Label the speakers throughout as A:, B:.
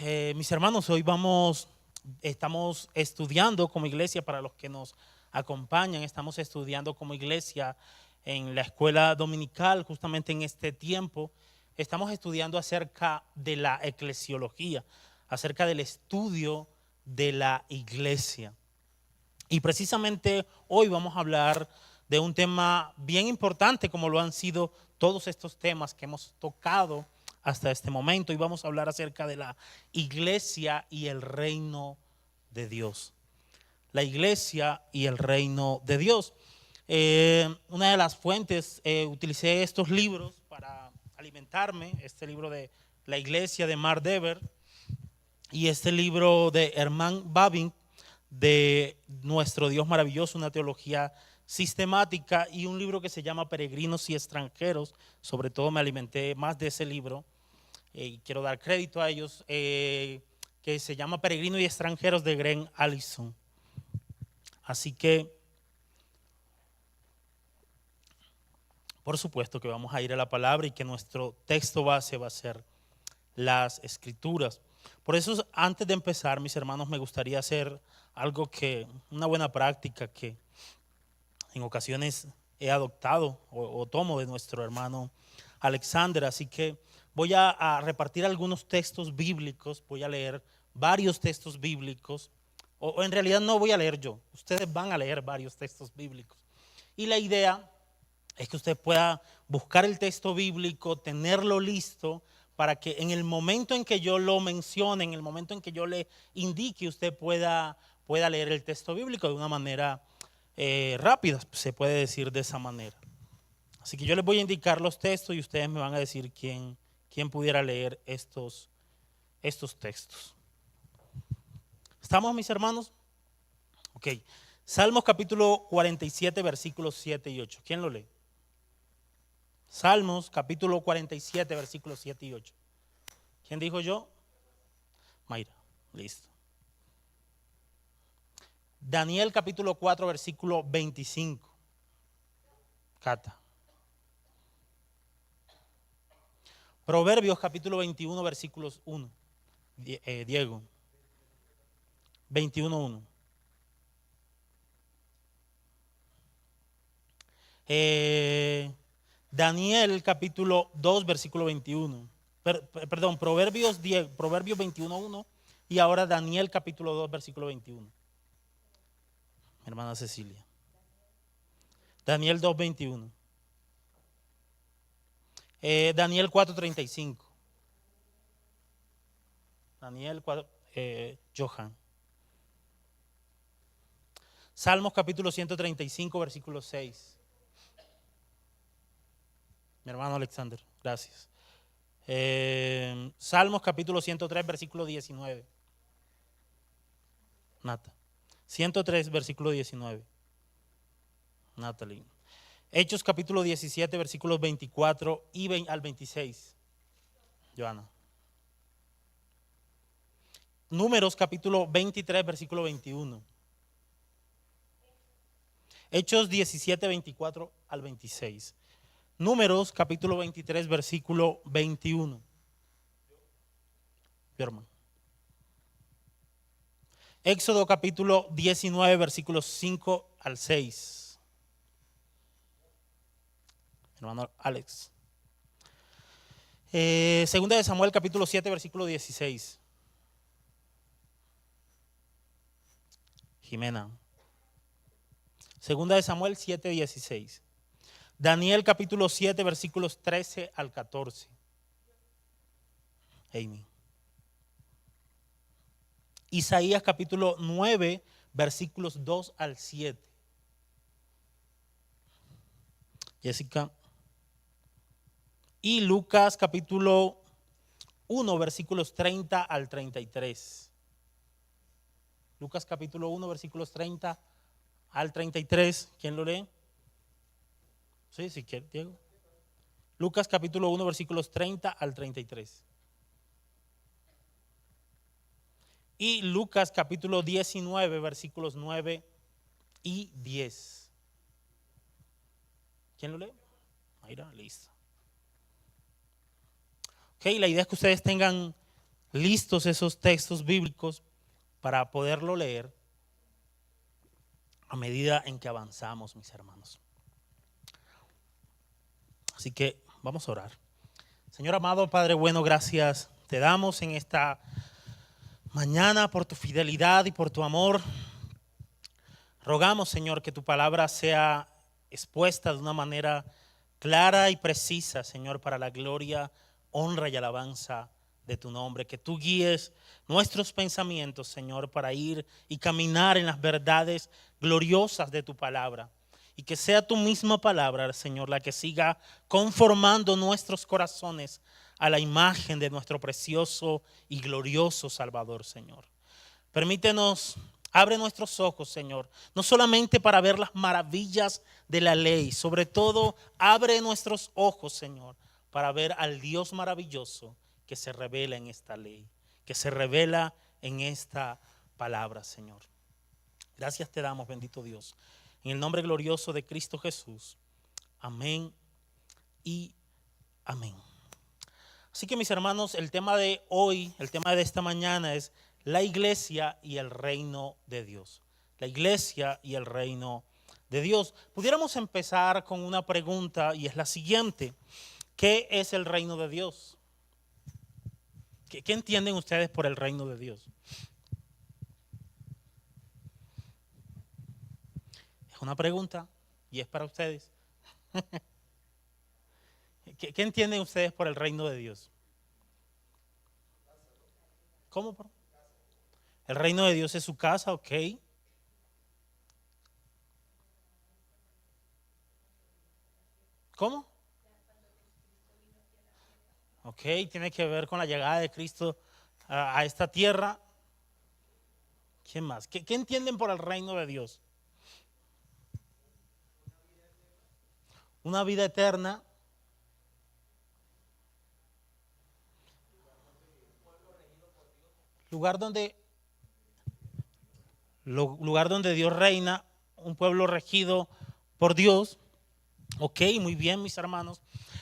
A: Mis hermanos, hoy estamos estudiando como iglesia, para los que nos acompañan, estamos estudiando como iglesia en la escuela dominical, justamente en este tiempo. Estamos estudiando acerca de la eclesiología, acerca del estudio de la iglesia. Y precisamente hoy vamos a hablar de un tema bien importante, como lo han sido todos estos temas que hemos tocado hasta este momento. Y vamos a hablar acerca de la iglesia y el reino de Dios. La iglesia y el reino de Dios. Una de las fuentes, utilicé estos libros para alimentarme, este libro de La iglesia de Mark Dever y este libro de Herman Bavinck, de Nuestro Dios Maravilloso, una teología sistemática, y un libro que se llama Peregrinos y Extranjeros. Sobre todo me alimenté más de ese libro, y quiero dar crédito a ellos, que se llama Peregrinos y Extranjeros, de Greg Allison. Así que, por supuesto que vamos a ir a la palabra y que nuestro texto base va a ser las Escrituras. Por eso, antes de empezar, mis hermanos, me gustaría hacer una buena práctica que en ocasiones he adoptado o tomo de nuestro hermano Alexander. Así que voy a repartir algunos textos bíblicos, voy a leer varios textos bíblicos, o en realidad no voy a leer yo, ustedes van a leer varios textos bíblicos. Y la idea es que usted pueda buscar el texto bíblico, tenerlo listo, para que en el momento en que yo lo mencione, en el momento en que yo le indique, usted pueda leer el texto bíblico de una manera rápida, se puede decir de esa manera. Así que yo les voy a indicar los textos y ustedes me van a decir quién pudiera leer estos textos. ¿Estamos, mis hermanos? Ok. Salmos capítulo 47, versículos 7 y 8. ¿Quién lo lee? Salmos capítulo 47, versículos 7 y 8. ¿Quién dijo yo? Mayra, listo. Daniel capítulo 4, versículo 25. Cata. Proverbios capítulo 21, versículos 1. Diego. 21, 1. Daniel capítulo 2, versículo 21. Proverbios 21, 1. Y ahora Daniel capítulo 2, versículo 21. Mi hermana Cecilia. Daniel 2, 21. Daniel 4, 35. Daniel 4, Johan. Salmos capítulo 135, versículo 6. Mi hermano Alexander, gracias. Salmos capítulo 103, versículo 19. Nata. 103, versículo 19. Natalie. Hechos capítulo 17, versículos 24 al 26. Joana. Números capítulo 23, versículo 21. Hechos 17, 24 al 26. Números capítulo 23, versículo 21. Hermano. Éxodo capítulo 19, versículos 5 al 6. Hermano Alex. Segunda de Samuel capítulo 7, versículo 16. Jimena. Segunda de Samuel 7, 16. Daniel capítulo 7, versículos 13 al 14. Amy. Isaías capítulo 9, versículos 2 al 7. Jessica. Y Lucas capítulo 1, versículos 30 al 33. Lucas capítulo 1, versículos 30 al 33. ¿Quién lo lee? Sí, si quiere, Diego. Lucas capítulo 1, versículos 30 al 33. Y Lucas capítulo 19, versículos 9 y 10. ¿Quién lo lee? Mayra, listo. Ok, la idea es que ustedes tengan listos esos textos bíblicos para poderlo leer a medida en que avanzamos, mis hermanos. Así que vamos a orar. Señor amado, Padre bueno, gracias te damos en esta mañana por tu fidelidad y por tu amor. Rogamos, Señor, que tu palabra sea expuesta de una manera clara y precisa, Señor, para la gloria, honra y alabanza de tu nombre. Que tú guíes nuestros pensamientos, Señor, para ir y caminar en las verdades gloriosas de tu palabra. Y que sea tu misma palabra, Señor, la que siga conformando nuestros corazones a la imagen de nuestro precioso y glorioso Salvador, Señor. Permítenos, abre nuestros ojos, Señor, no solamente para ver las maravillas de la ley, sobre todo abre nuestros ojos, Señor, para ver al Dios maravilloso que se revela en esta ley, que se revela en esta palabra, Señor. Gracias te damos, bendito Dios. En el nombre glorioso de Cristo Jesús. Amén y amén. Así que mis hermanos, el tema de hoy, el tema de esta mañana es la iglesia y el reino de Dios. La iglesia y el reino de Dios. Pudiéramos empezar con una pregunta y es la siguiente. ¿Qué es el reino de Dios? ¿Qué entienden ustedes por el reino de Dios? Es una pregunta y es para ustedes. ¿Qué entienden ustedes por el reino de Dios? ¿Cómo? El reino de Dios es su casa, ok. ¿Cómo? Ok, tiene que ver con la llegada de Cristo a esta tierra. ¿Quién más? ¿Qué entienden por el reino de Dios? Una vida eterna. Lugar donde, lugar donde Dios reina, un pueblo regido por Dios. Ok, muy bien, mis hermanos.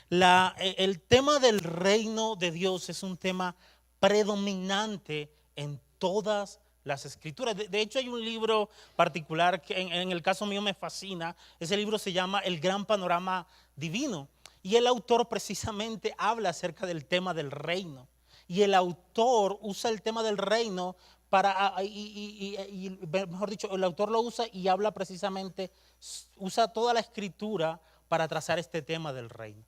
A: El tema del reino de Dios es un tema predominante en todas las escrituras. De hecho, hay un libro particular que en el caso mío me fascina. Ese libro se llama El Gran Panorama Divino. Y el autor precisamente habla acerca del tema del reino. Y el autor usa el tema del reino mejor dicho, el autor lo usa y habla precisamente, usa toda la escritura para trazar este tema del reino.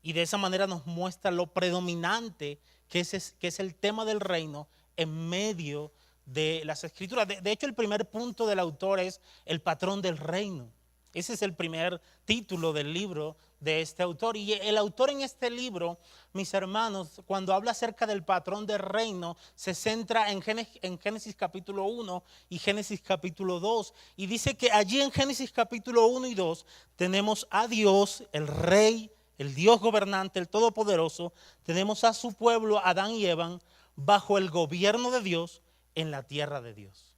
A: Y de esa manera nos muestra lo predominante que es el tema del reino en medio de las escrituras. De hecho, el primer punto del autor es el patrón del reino. Ese es el primer título del libro de este autor. Y el autor en este libro, mis hermanos, cuando habla acerca del patrón del reino, se centra en Génesis capítulo 1 y Génesis capítulo 2. Y dice que allí en Génesis capítulo 1 y 2 tenemos a Dios, el rey, el Dios gobernante, el todopoderoso. Tenemos a su pueblo, Adán y Eva, bajo el gobierno de Dios en la tierra de Dios,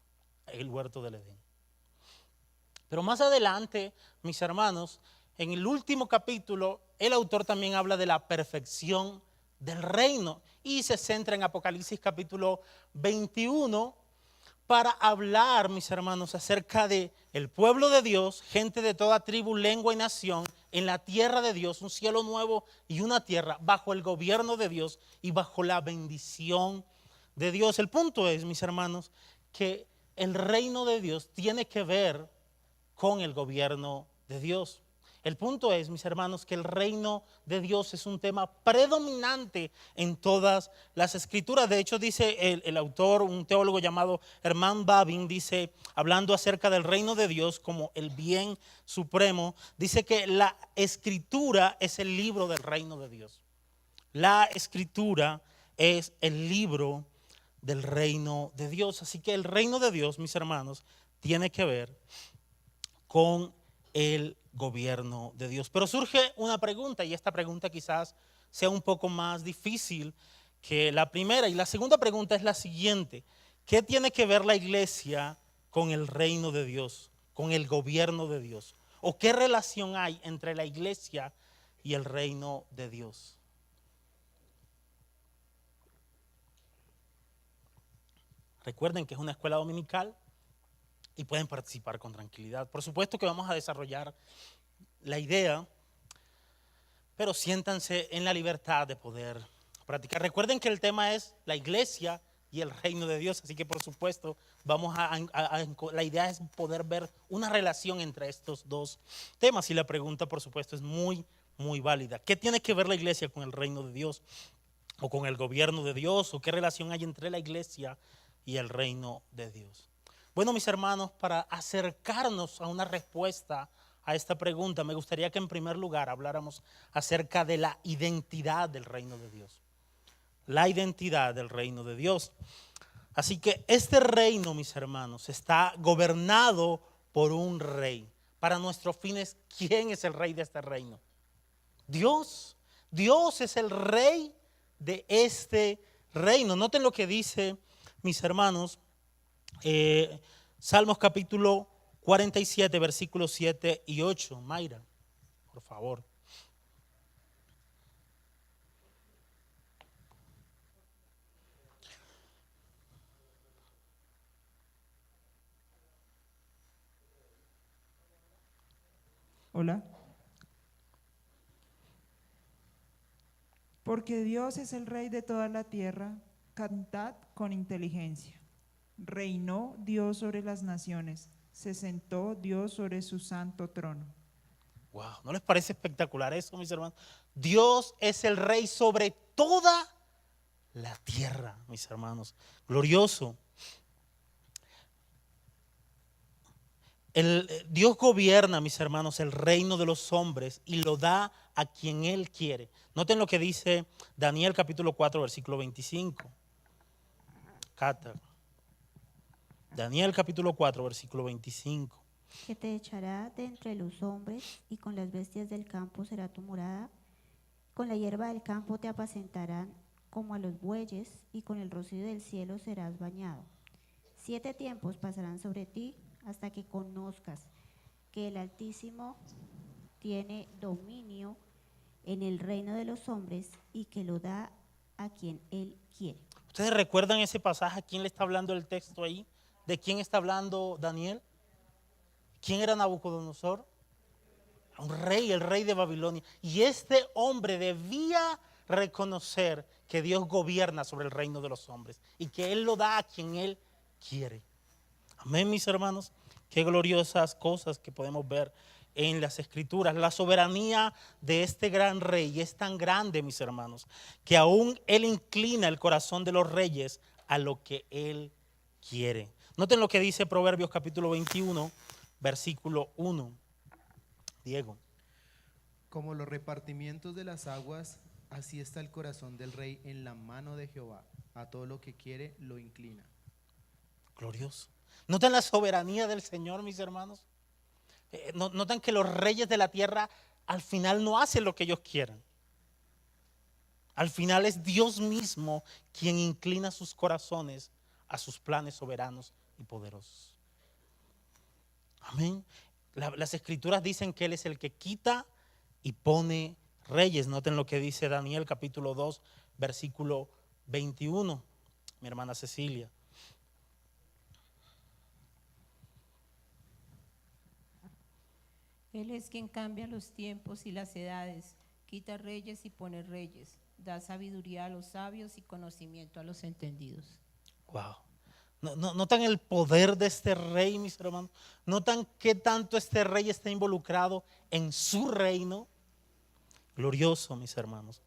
A: el huerto del Edén. Pero más adelante, mis hermanos, en el último capítulo, el autor también habla de la perfección del reino y se centra en Apocalipsis capítulo 21 para hablar, mis hermanos, acerca de el pueblo de Dios, gente de toda tribu, lengua y nación, en la tierra de Dios, un cielo nuevo y una tierra bajo el gobierno de Dios y bajo la bendición de Dios. El punto es, mis hermanos, que el reino de Dios tiene que ver con el gobierno de Dios. El punto es, mis hermanos, que el reino de Dios es un tema predominante en todas las escrituras. De hecho, dice el autor, un teólogo llamado Herman Bavinck, dice, hablando acerca del reino de Dios como el bien supremo, dice que la escritura es el libro del reino de Dios. La escritura es el libro del reino de Dios. Así que el reino de Dios, mis hermanos, tiene que ver con el gobierno de Dios. Pero surge una pregunta, y esta pregunta quizás sea un poco más difícil que la primera. Y la segunda pregunta es la siguiente: ¿qué tiene que ver la iglesia con el reino de Dios, con el gobierno de Dios? ¿O qué relación hay entre la iglesia y el reino de Dios? Recuerden que es una escuela dominical y pueden participar con tranquilidad. Por supuesto que vamos a desarrollar la idea, pero siéntanse en la libertad de poder practicar. Recuerden que el tema es la iglesia y el reino de Dios, así que por supuesto la idea es poder ver una relación entre estos dos temas, y la pregunta por supuesto es muy, muy válida. ¿Qué tiene que ver la iglesia con el reino de Dios o con el gobierno de Dios, o qué relación hay entre la iglesia y el reino de Dios? Bueno, mis hermanos, para acercarnos a una respuesta a esta pregunta, me gustaría que en primer lugar habláramos acerca de la identidad del reino de Dios. La identidad del reino de Dios. Así que este reino, mis hermanos, está gobernado por un rey. Para nuestros fines, ¿quién es el rey de este reino? Dios. Dios es el rey de este reino. Noten lo que dice, mis hermanos, Salmos capítulo 47, versículos 7 y 8. Mayra, por favor.
B: Hola. Porque Dios es el Rey de toda la tierra, cantad con inteligencia. Reinó Dios sobre las naciones, se sentó Dios sobre su santo trono.
A: Wow, ¿no les parece espectacular eso, mis hermanos? Dios es el rey sobre toda la tierra, mis hermanos. Glorioso. Dios gobierna, mis hermanos, el reino de los hombres y lo da a quien Él quiere. Noten lo que dice Daniel capítulo 4, versículo 25. Cata. Daniel capítulo 4, versículo 25.
C: Que te echará de entre los hombres, y con las bestias del campo será tu morada. Con la hierba del campo te apacentarán como a los bueyes, y con el rocío del cielo serás bañado. 7 tiempos pasarán sobre ti, hasta que conozcas que el Altísimo tiene dominio en el reino de los hombres, y que lo da a quien Él quiere.
A: ¿Ustedes recuerdan ese pasaje? ¿A quién le está hablando el texto ahí? ¿De quién está hablando Daniel? ¿Quién era Nabucodonosor? Un rey, el rey de Babilonia. Y este hombre debía reconocer que Dios gobierna sobre el reino de los hombres y que Él lo da a quien Él quiere. Amén, mis hermanos. Qué gloriosas cosas que podemos ver en las Escrituras. La soberanía de este gran rey es tan grande, mis hermanos, que aún Él inclina el corazón de los reyes a lo que Él quiere. Noten lo que dice Proverbios capítulo 21, versículo 1. Diego.
D: Como los repartimientos de las aguas, así está el corazón del rey en la mano de Jehová. A todo lo que quiere lo inclina.
A: Glorioso. ¿Notan la soberanía del Señor, mis hermanos? ¿Notan que los reyes de la tierra al final no hacen lo que ellos quieran? Al final es Dios mismo quien inclina sus corazones a sus planes soberanos y poderosos. Amén. Las Escrituras dicen que Él es el que quita y pone reyes. Noten lo que dice Daniel capítulo 2, versículo 21. Mi hermana Cecilia.
E: Él es quien cambia los tiempos y las edades, quita reyes y pone reyes, da sabiduría a los sabios y conocimiento a los entendidos.
A: Wow. ¿Notan el poder de este rey, mis hermanos? ¿Notan qué tanto este rey está involucrado en su reino? Glorioso, mis hermanos.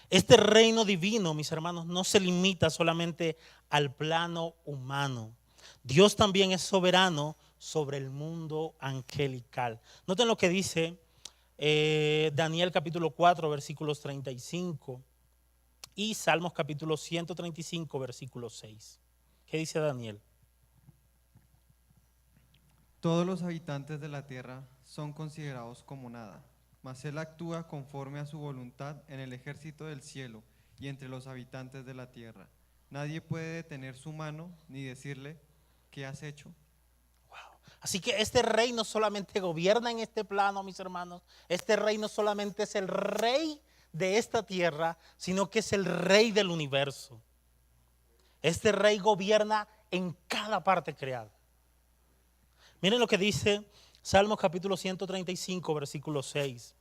A: Este reino divino, mis hermanos, no se limita solamente al plano humano. Dios también es soberano sobre el mundo angelical. Noten lo que dice Daniel capítulo 4, versículos 35 y Salmos capítulo 135, versículo 6. ¿Qué dice Daniel?
F: Todos los habitantes de la tierra son considerados como nada, mas Él actúa conforme a su voluntad en el ejército del cielo y entre los habitantes de la tierra. Nadie puede detener su mano ni decirle, ¿qué has hecho?
A: Wow. Así que este rey no solamente gobierna en este plano, mis hermanos, este rey no solamente es el rey de esta tierra, sino que es el rey del universo. Este rey gobierna en cada parte creada. Miren lo que dice Salmos capítulo 135, versículo 6.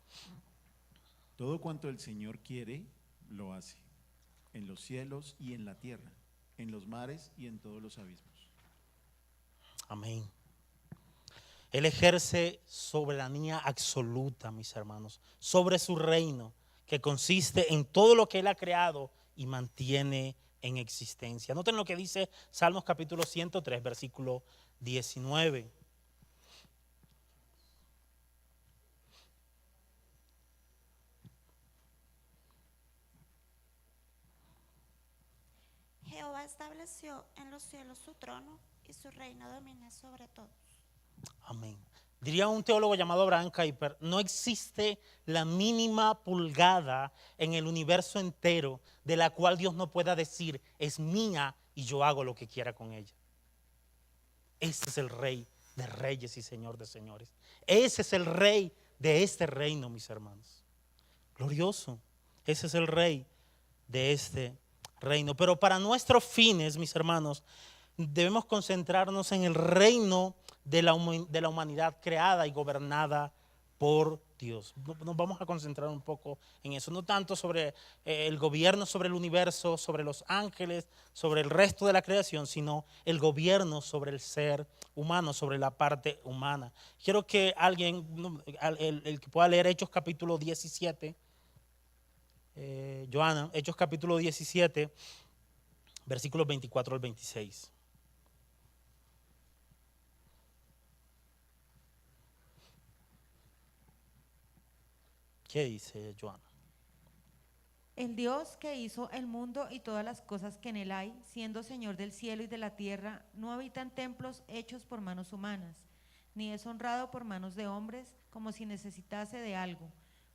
G: Todo cuanto el Señor quiere, lo hace, en los cielos y en la tierra, en los mares y en todos los abismos.
A: Amén. Él ejerce soberanía absoluta, mis hermanos, sobre su reino, que consiste en todo lo que Él ha creado y mantiene en existencia. Noten lo que dice Salmos capítulo 103, versículo 19.
C: Jehová estableció en los cielos su trono y su reino domina sobre todos.
A: Amén. Diría un teólogo llamado Abraham Kuyper, no existe la mínima pulgada en el universo entero de la cual Dios no pueda decir, es mía y yo hago lo que quiera con ella. Este es el Rey de reyes y Señor de señores. Ese es el Rey de este reino, mis hermanos. Glorioso. Ese es el Rey de este reino. Pero para nuestros fines, mis hermanos, debemos concentrarnos en el reino de la humanidad creada y gobernada por Dios. Nos vamos a concentrar un poco en eso, no tanto sobre el gobierno sobre el universo, sobre los ángeles, sobre el resto de la creación, sino el gobierno sobre el ser humano, sobre la parte humana. Quiero que alguien, el que pueda leer Hechos capítulo 17, Joana, Hechos capítulo 17, versículos 24 al 26. ¿Qué dice Joana?
H: El Dios que hizo el mundo y todas las cosas que en él hay, siendo Señor del cielo y de la tierra, no habita en templos hechos por manos humanas, ni es honrado por manos de hombres como si necesitase de algo,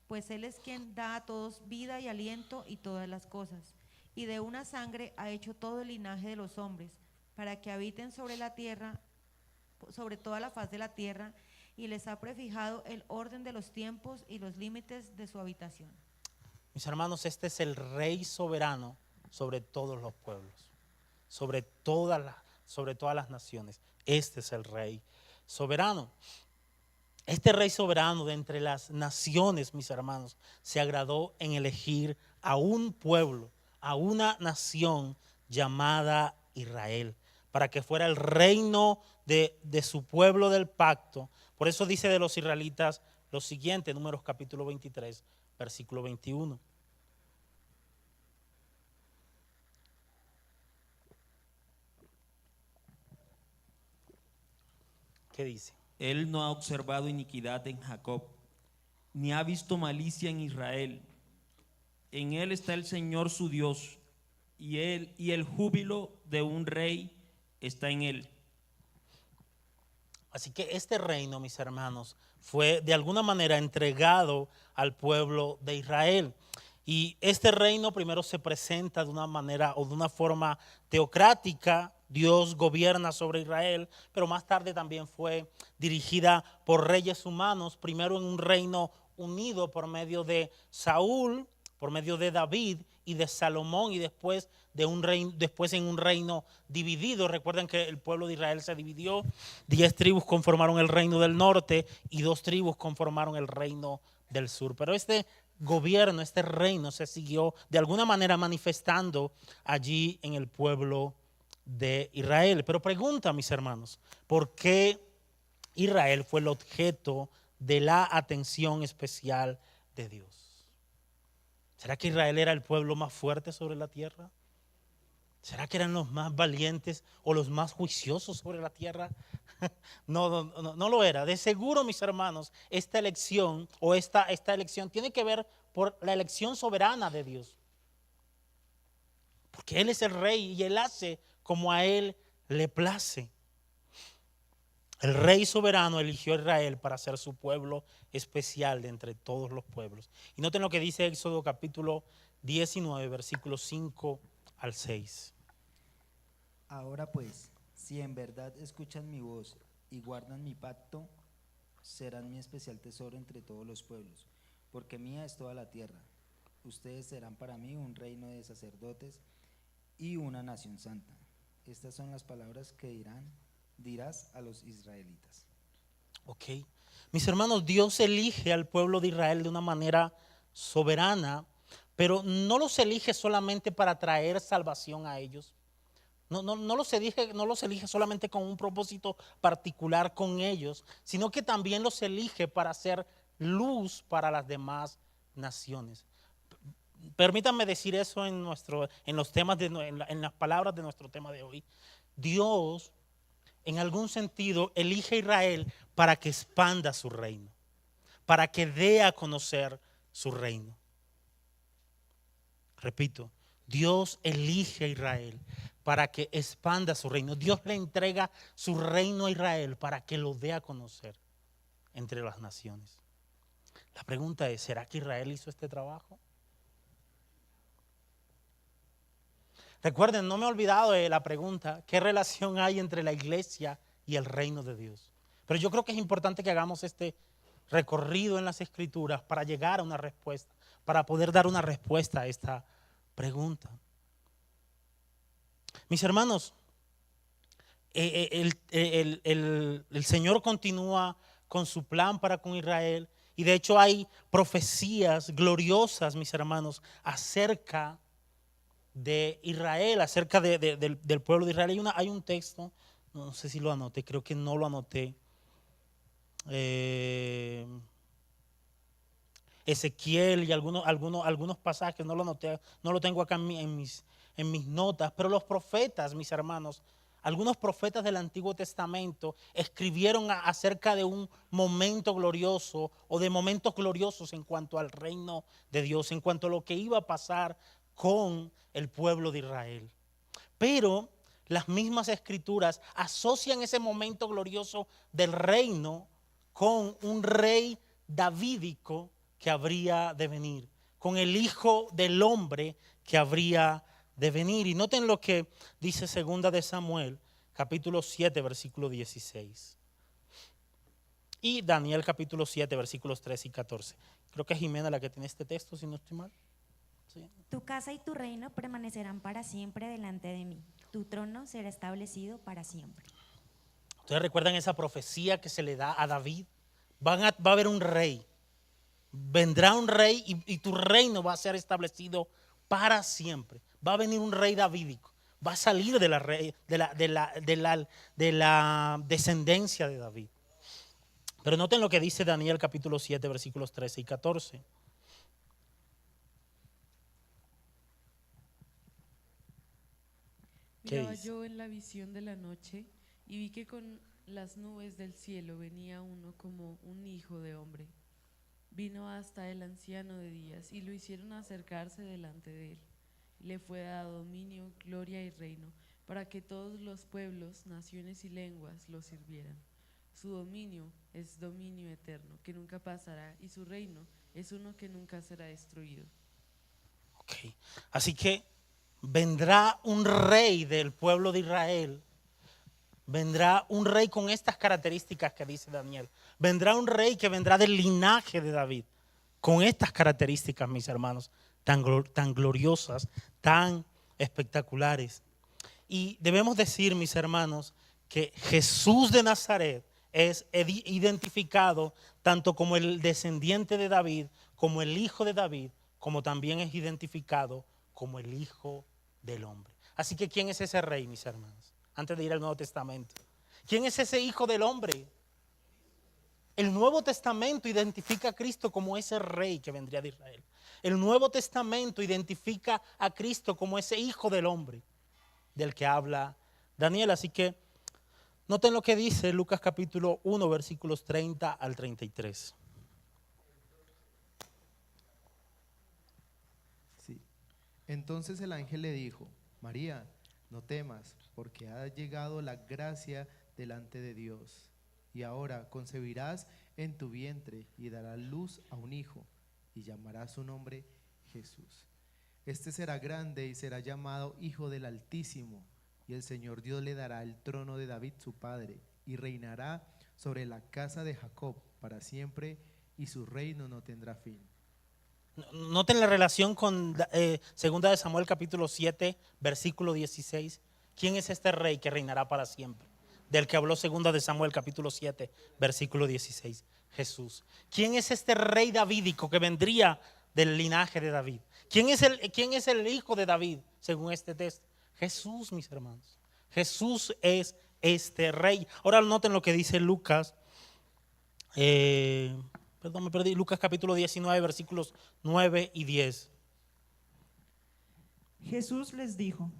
H: pues Él es quien da a todos vida y aliento y todas las cosas, y de una sangre ha hecho todo el linaje de los hombres, para que habiten sobre la tierra, sobre toda la faz de la tierra, y les ha prefijado el orden de los tiempos y los límites de su habitación.
A: Mis hermanos, este es el Rey soberano sobre todos los pueblos, sobre todas las naciones. Este es el Rey soberano. Este Rey soberano de entre las naciones, mis hermanos, se agradó en elegir a un pueblo, a una nación llamada Israel, para que fuera el reino de su pueblo del pacto. Por eso dice de los israelitas lo siguiente, Números capítulo 23, versículo 21. ¿Qué dice?
I: Él no ha observado iniquidad en Jacob, ni ha visto malicia en Israel. En él está el Señor su Dios, y el júbilo de un rey está en él.
A: Así que este reino, mis hermanos, fue de alguna manera entregado al pueblo de Israel. Y este reino primero se presenta de una manera o de una forma teocrática. Dios gobierna sobre Israel, pero más tarde también fue dirigida por reyes humanos, primero en un reino unido por medio de Saúl, por medio de David y de Salomón, y después en un reino dividido. Recuerden que el pueblo de Israel se dividió, 10 tribus conformaron el reino del norte y 2 tribus conformaron el reino del sur. Pero este gobierno, este reino se siguió de alguna manera manifestando allí en el pueblo de Israel. Pero pregunta, mis hermanos, ¿por qué Israel fue el objeto de la atención especial de Dios? ¿Será que Israel era el pueblo más fuerte sobre la tierra? ¿Será que eran los más valientes o los más juiciosos sobre la tierra? No lo era. De seguro, mis hermanos, esta elección tiene que ver por la elección soberana de Dios. Porque Él es el rey y Él hace como a Él le place. El rey soberano eligió a Israel para ser su pueblo especial de entre todos los pueblos. Y noten lo que dice Éxodo capítulo 19, versículos 5 al 6.
J: Ahora pues, si en verdad escuchan mi voz y guardan mi pacto, serán mi especial tesoro entre todos los pueblos, porque mía es toda la tierra. Ustedes serán para mí un reino de sacerdotes y una nación santa. Estas son las palabras que dirás a los israelitas.
A: Ok. Mis hermanos, Dios elige al pueblo de Israel de una manera soberana, pero no los elige solamente para traer salvación a ellos. No los elige solamente con un propósito particular con ellos, sino que también los elige para hacer luz para las demás naciones. Permítanme decir eso en los temas en las palabras de nuestro tema de hoy. Dios, en algún sentido, elige a Israel para que expanda su reino, para que dé a conocer su reino. Repito, Dios elige a Israel para que expanda su reino. Dios le entrega su reino a Israel para que lo dé a conocer entre las naciones. La pregunta es, ¿será que Israel hizo este trabajo? Recuerden, no me he olvidado de la pregunta, ¿qué relación hay entre la iglesia y el reino de Dios? Pero yo creo que es importante que hagamos este recorrido en las Escrituras para llegar a una respuesta, para poder dar una respuesta a esta pregunta. Mis hermanos, el Señor continúa con su plan para con Israel y de hecho hay profecías gloriosas, mis hermanos, acerca de Israel, acerca del pueblo de Israel. Hay un texto, no sé si lo anoté, creo que no lo anoté. Ezequiel y algunos pasajes, no lo anoté, no lo tengo acá en mis notas, pero los profetas, mis hermanos, algunos profetas del Antiguo Testamento escribieron acerca de un momento glorioso o de momentos gloriosos en cuanto al reino de Dios, en cuanto a lo que iba a pasar con el pueblo de Israel. Pero las mismas Escrituras asocian ese momento glorioso del reino con un rey davídico que habría de venir, con el Hijo del Hombre que habría de venir. Y noten lo que dice 2 de Samuel, capítulo 7, versículo 16. Y Daniel, capítulo 7, versículos 13 y 14. Creo que es Jimena la que tiene este texto, si no estoy mal. Sí.
K: Tu casa y tu reino permanecerán para siempre delante de mí. Tu trono será establecido para siempre.
A: Ustedes recuerdan esa profecía que se le da a David. Va a haber un rey. Vendrá un rey y tu reino va a ser establecido para siempre. Va a venir un rey davídico. Va a salir de la descendencia de David. Pero noten lo que dice Daniel capítulo 7, versículos 13 y 14.
L: Miraba yo en la visión de la noche y vi que con las nubes del cielo venía uno como un hijo de hombre. Vino hasta el anciano de días y lo hicieron acercarse delante de él. Le fue dado dominio, gloria y reino, para que todos los pueblos, naciones y lenguas lo sirvieran. Su dominio es dominio eterno, que nunca pasará, y su reino es uno que nunca será destruido.
A: Okay. Así que vendrá un rey del pueblo de Israel. Vendrá un rey con estas características que dice Daniel. Vendrá un rey que vendrá del linaje de David. Con estas características, mis hermanos, tan gloriosas, tan espectaculares. Y debemos decir, mis hermanos, que Jesús de Nazaret es identificado tanto como el descendiente de David, como el hijo de David, como también es identificado como el Hijo del Hombre. Así que, ¿quién es ese rey, mis hermanos? Antes de ir al Nuevo Testamento. ¿Quién es ese Hijo del Hombre? El Nuevo Testamento identifica a Cristo como ese rey que vendría de Israel. El Nuevo Testamento identifica a Cristo como ese Hijo del Hombre del que habla Daniel. Así que noten lo que dice Lucas capítulo 1, versículos 30 al 33.
D: Sí. Entonces el ángel le dijo: María, no temas, porque ha llegado la gracia delante de Dios. Y ahora concebirás en tu vientre y darás luz a un hijo, y llamarás su nombre Jesús. Este será grande y será llamado Hijo del Altísimo, y el Señor Dios le dará el trono de David su padre, y reinará sobre la casa de Jacob para siempre, y su reino no tendrá fin.
A: Noten la relación con segunda de Samuel capítulo 7, versículo 16. ¿Quién es este rey que reinará para siempre? Del que habló segunda de Samuel capítulo 7, versículo 16. Jesús. ¿Quién es este rey davídico que vendría del linaje de David? ¿Quién es el hijo de David según este texto? Jesús, mis hermanos. Jesús es este rey. Ahora noten lo que dice Lucas. Me perdí. Lucas capítulo 19, versículos 9 y 10.
B: Jesús les dijo: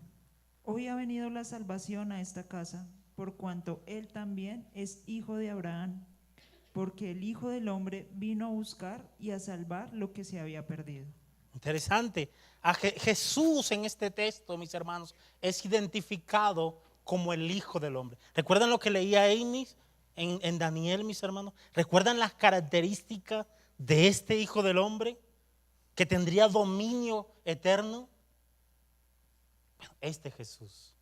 B: hoy ha venido la salvación a esta casa, por cuanto él también es hijo de Abraham, porque el Hijo del Hombre vino a buscar y a salvar lo que se había perdido.
A: Interesante. Jesús en este texto, mis hermanos, es identificado como el Hijo del Hombre. ¿Recuerdan lo que leía Amy en Daniel, mis hermanos? ¿Recuerdan las características de este Hijo del Hombre que tendría dominio eterno? Bueno, este Jesús,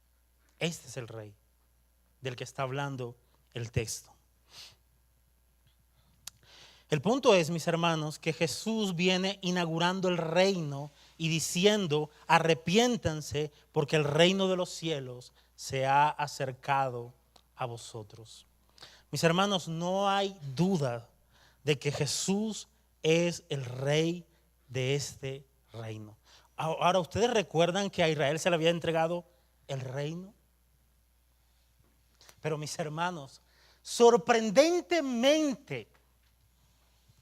A: este es el Rey del que está hablando el texto. El punto es, mis hermanos, que Jesús viene inaugurando el reino y diciendo: arrepiéntanse porque el reino de los cielos se ha acercado a vosotros. Mis hermanos, no hay duda de que Jesús es el rey de este reino. Ahora, ¿ustedes recuerdan que a Israel se le había entregado el reino? Pero mis hermanos, sorprendentemente,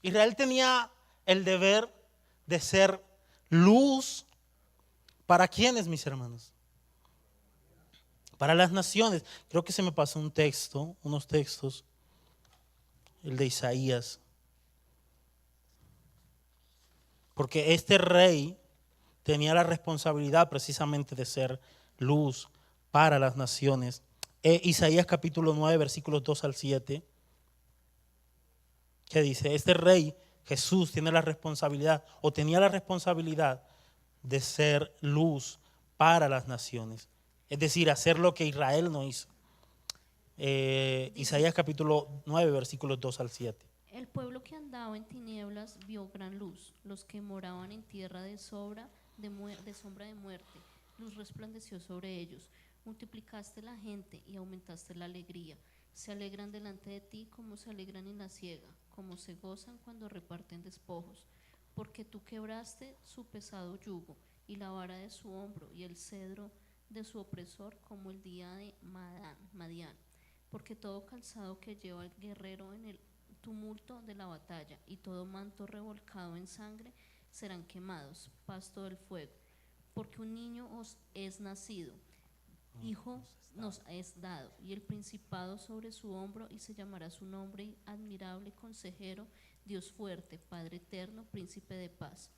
A: Israel tenía el deber de ser luz. ¿Para quiénes, mis hermanos? Para las naciones. Creo que se me pasó unos textos, el de Isaías. Porque este rey tenía la responsabilidad precisamente de ser luz para las naciones. Isaías capítulo 9, versículos 2 al 7. ¿Qué dice? Este rey, Jesús, tiene la responsabilidad, o tenía la responsabilidad de ser luz para las naciones. Es decir, hacer lo que Israel no hizo. Isaías capítulo 9, versículos 2 al 7.
M: El pueblo que andaba en tinieblas vio gran luz. Los que moraban en tierra de sombra de muerte, luz resplandeció sobre ellos. Multiplicaste la gente y aumentaste la alegría. Se alegran delante de ti como se alegran en la siega, como se gozan cuando reparten despojos. Porque tú quebraste su pesado yugo y la vara de su hombro y el cedro de su opresor como el día de Madián. Porque todo calzado que lleva el guerrero en el tumulto de la batalla y todo manto revolcado en sangre serán quemados, pasto del fuego. Porque un niño os es nacido, hijo nos es dado, y el principado sobre su hombro, y se llamará su nombre admirable, consejero, Dios fuerte, Padre eterno, príncipe de paz.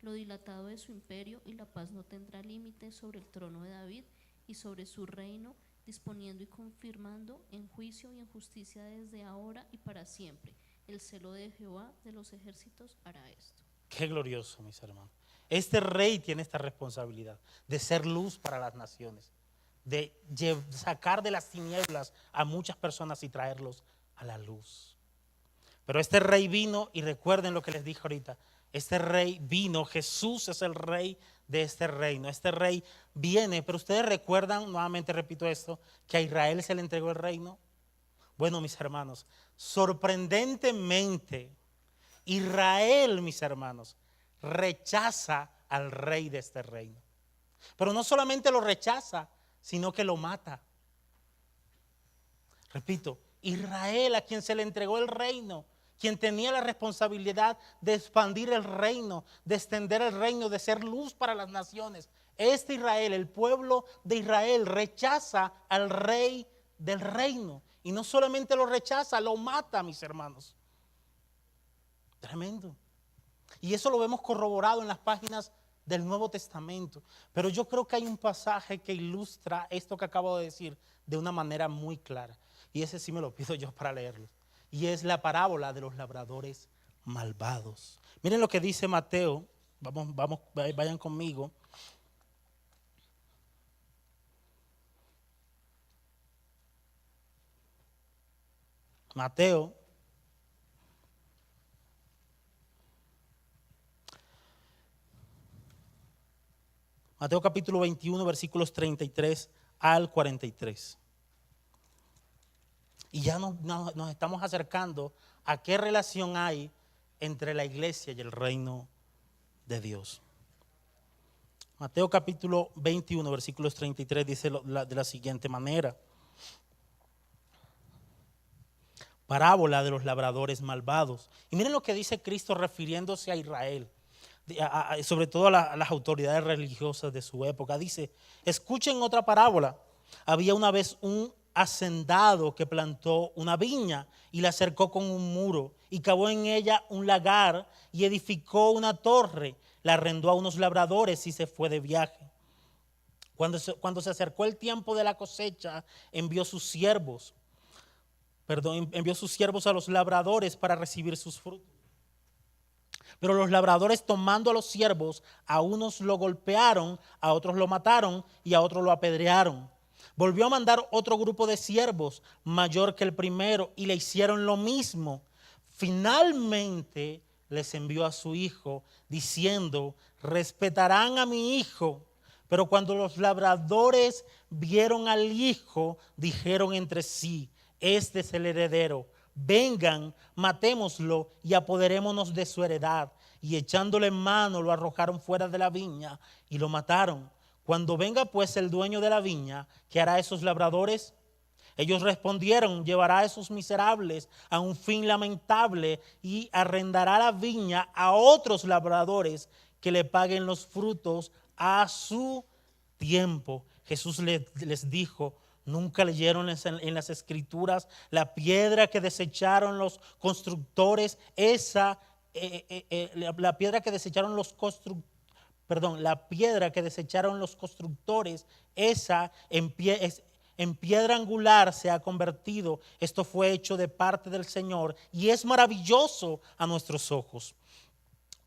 M: Lo dilatado de su imperio y la paz no tendrá límite sobre el trono de David y sobre su reino, disponiendo y confirmando en juicio y en justicia desde ahora y para siempre. El celo de Jehová de los ejércitos hará esto.
A: Qué glorioso, mis hermanos. Este rey tiene esta responsabilidad de ser luz para las naciones, de sacar de las tinieblas a muchas personas y traerlos a la luz. Pero este rey vino, y recuerden lo que les dije ahorita, este rey vino, Jesús es el rey de este reino. Este rey viene, pero ustedes recuerdan, nuevamente repito esto, que a Israel se le entregó el reino. Bueno, mis hermanos, sorprendentemente, Israel, mis hermanos, rechaza al rey de este reino. Pero no solamente lo rechaza, sino que lo mata. Repito, Israel, a quien se le entregó el reino, quien tenía la responsabilidad de expandir el reino, de extender el reino, de ser luz para las naciones. Este Israel, el pueblo de Israel, rechaza al rey del reino. Y no solamente lo rechaza, lo mata, mis hermanos. Tremendo. Y eso lo vemos corroborado en las páginas del Nuevo Testamento. Pero yo creo que hay un pasaje que ilustra esto que acabo de decir de una manera muy clara. Y ese sí me lo pido yo para leerlo. Y es la parábola de los labradores malvados. Miren lo que dice Mateo. Vayan conmigo. Mateo Mateo capítulo 21, versículos 33 al 43. Y ya nos estamos acercando a qué relación hay entre la iglesia y el reino de Dios. Mateo capítulo 21, versículos 33 dice de la siguiente manera. Parábola de los labradores malvados. Y miren lo que dice Cristo refiriéndose a Israel, sobre todo a las autoridades religiosas de su época. Dice, escuchen otra parábola. Había una vez un hacendado que plantó una viña y la cercó con un muro y cavó en ella un lagar y edificó una torre, la arrendó a unos labradores y se fue de viaje. Cuando se acercó el tiempo de la cosecha, envió sus siervos a los labradores para recibir sus frutos. Pero los labradores, tomando a los siervos, a unos lo golpearon, a otros lo mataron y a otros lo apedrearon. Volvió a mandar otro grupo de siervos, mayor que el primero, y le hicieron lo mismo. Finalmente les envió a su hijo, diciendo, respetarán a mi hijo. Pero cuando los labradores vieron al hijo, dijeron entre sí, este es el heredero. Vengan, matémoslo y apoderémonos de su heredad. Y echándole mano lo arrojaron fuera de la viña y lo mataron. Cuando venga pues el dueño de la viña, ¿qué hará a esos labradores? Ellos respondieron, llevará a esos miserables a un fin lamentable y arrendará la viña a otros labradores que le paguen los frutos a su tiempo. Jesús les dijo, ¿nunca leyeron en las escrituras la piedra que desecharon los constructores? La piedra que desecharon los constructores, esa en piedra angular se ha convertido. Esto fue hecho de parte del Señor y es maravilloso a nuestros ojos.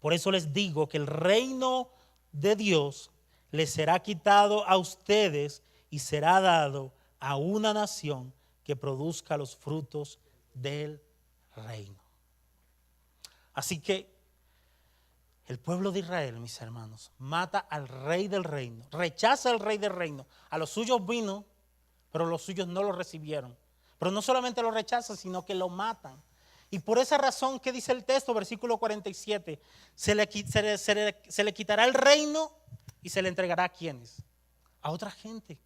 A: Por eso les digo que el reino de Dios les será quitado a ustedes y será dado a una nación que produzca los frutos del reino. Así que el pueblo de Israel, mis hermanos, mata al rey del reino, rechaza al rey del reino. A los suyos vino, pero los suyos no lo recibieron. Pero no solamente lo rechazan, sino que lo matan. Y por esa razón, ¿qué dice el texto? Versículo 47, se le quitará el reino y se le entregará ¿a quiénes? A otra gente,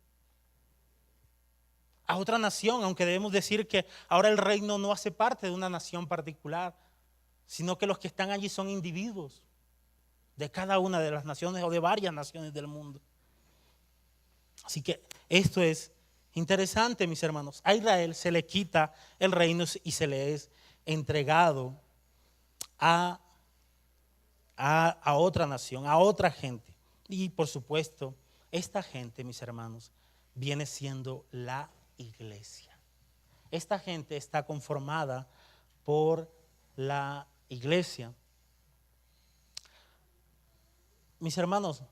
A: a otra nación, aunque debemos decir que ahora el reino no hace parte de una nación particular, sino que los que están allí son individuos de cada una de las naciones o de varias naciones del mundo. Así que esto es interesante, mis hermanos. A Israel se le quita el reino y se le es entregado a otra nación, a otra gente. Y por supuesto, esta gente, mis hermanos, viene siendo la iglesia. Esta gente está conformada por la iglesia. Mis hermanos,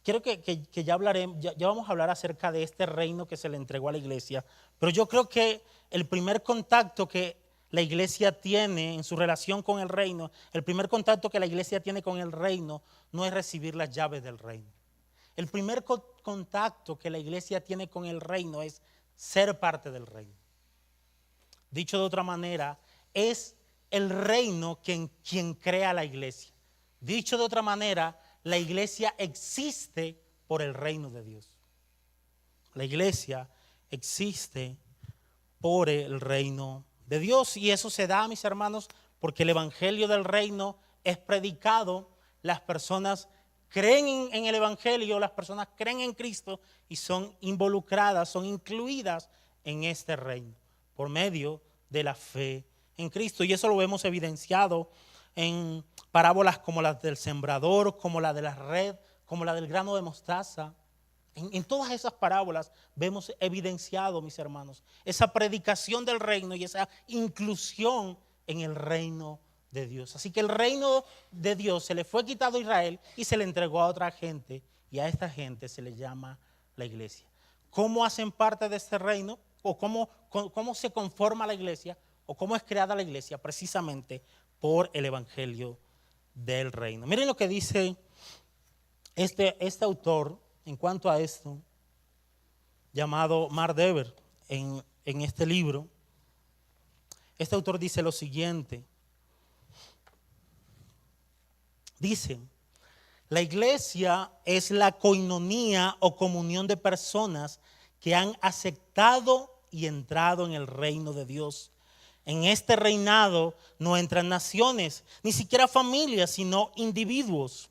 A: quiero que ya vamos a hablar acerca de este reino que se le entregó a la iglesia, pero yo creo que el primer contacto que la iglesia tiene en su relación con el reino, el primer contacto que la iglesia tiene con el reino no es recibir las llaves del reino. El primer contacto que la iglesia tiene con el reino es ser parte del reino. Dicho de otra manera, es el reino quien crea la iglesia. Dicho de otra manera, la iglesia existe por el reino de Dios. La iglesia existe por el reino de Dios. Y eso se da, mis hermanos, porque el evangelio del reino es predicado. Las personas creen en el evangelio, las personas creen en Cristo y son involucradas, son incluidas en este reino por medio de la fe en Cristo. Y eso lo vemos evidenciado en parábolas como la del sembrador, como la de la red, como la del grano de mostaza. En todas esas parábolas vemos evidenciado, mis hermanos, esa predicación del reino y esa inclusión en el reino de Dios. Así que el reino de Dios se le fue quitado a Israel y se le entregó a otra gente, y a esta gente se le llama la iglesia. ¿Cómo hacen parte de este reino? ¿O cómo se conforma la iglesia? ¿O cómo es creada la iglesia? Precisamente por el evangelio del reino. Miren lo que dice Este autor, en cuanto a esto, llamado Mark Dever, en este libro, este autor dice lo siguiente. Dice, la iglesia es la coinonía o comunión de personas que han aceptado y entrado en el reino de Dios. En este reinado no entran naciones, ni siquiera familias, sino individuos.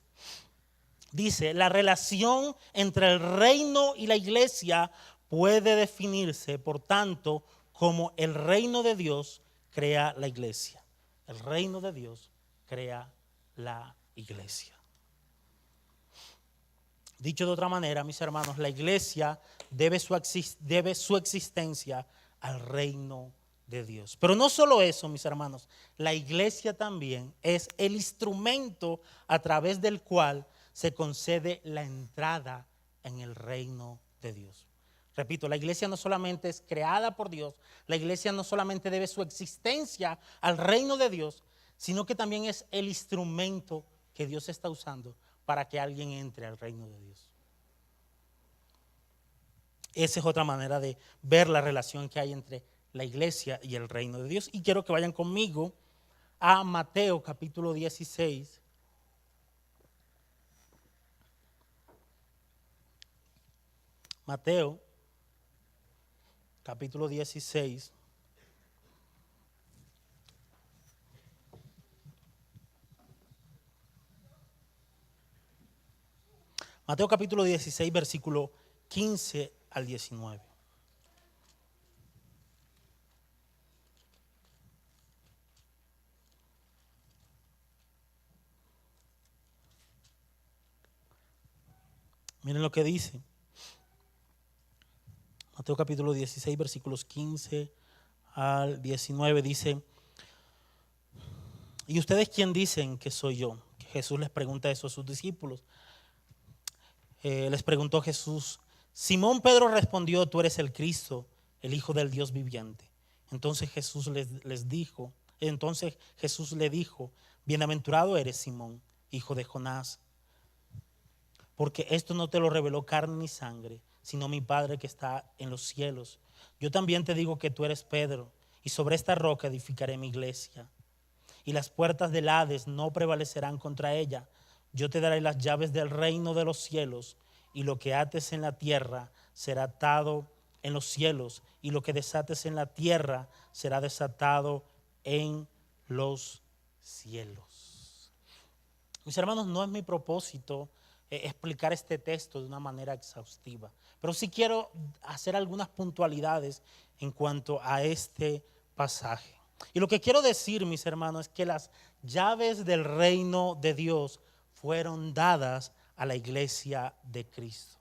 A: Dice, la relación entre el reino y la iglesia puede definirse, por tanto, como el reino de Dios crea la iglesia. El reino de Dios crea la iglesia. Dicho de otra manera, mis hermanos, la iglesia debe su existencia al reino de Dios. Pero no solo eso, mis hermanos, la iglesia también es el instrumento a través del cual se concede la entrada en el reino de Dios. Repito, la iglesia no solamente es creada por Dios, la iglesia no solamente debe su existencia al reino de Dios, sino que también es el instrumento que Dios está usando para que alguien entre al reino de Dios. Esa es otra manera de ver la relación que hay entre la iglesia y el reino de Dios. Y quiero que vayan conmigo a Mateo capítulo 16. Mateo capítulo 16. Mateo capítulo 16, versículo 15 al 19. Miren lo que dice. Mateo capítulo 16, versículos 15 al 19 dice, ¿y ustedes quién dicen que soy yo? Que Jesús les pregunta eso a sus discípulos. Les preguntó Jesús, Simón Pedro respondió, tú eres el Cristo, el Hijo del Dios viviente. Entonces Jesús le dijo, bienaventurado eres Simón, hijo de Jonás, porque esto no te lo reveló carne ni sangre, sino mi Padre que está en los cielos. Yo también te digo que tú eres Pedro, y sobre esta roca edificaré mi iglesia, y las puertas del Hades no prevalecerán contra ella. Yo te daré las llaves del reino de los cielos, y lo que ates en la tierra será atado en los cielos, y lo que desates en la tierra será desatado en los cielos. Mis hermanos, no es mi propósito explicar este texto de una manera exhaustiva, pero sí quiero hacer algunas puntualidades en cuanto a este pasaje. Y lo que quiero decir, mis hermanos, es que las llaves del reino de Dios fueron dadas a la iglesia de Cristo.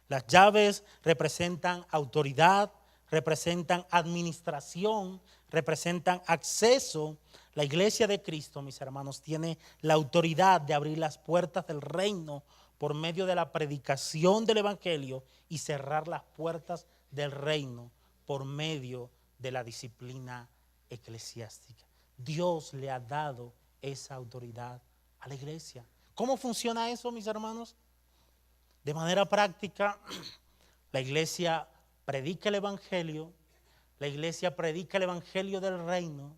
A: Las llaves representan autoridad, representan administración, representan acceso. La iglesia de Cristo, mis hermanos, tiene la autoridad de abrir las puertas del reino por medio de la predicación del evangelio y cerrar las puertas del reino por medio de la disciplina eclesiástica. Dios le ha dado esa autoridad a la iglesia. ¿Cómo funciona eso, mis hermanos? De manera práctica, la iglesia predica el evangelio, la iglesia predica el evangelio del reino,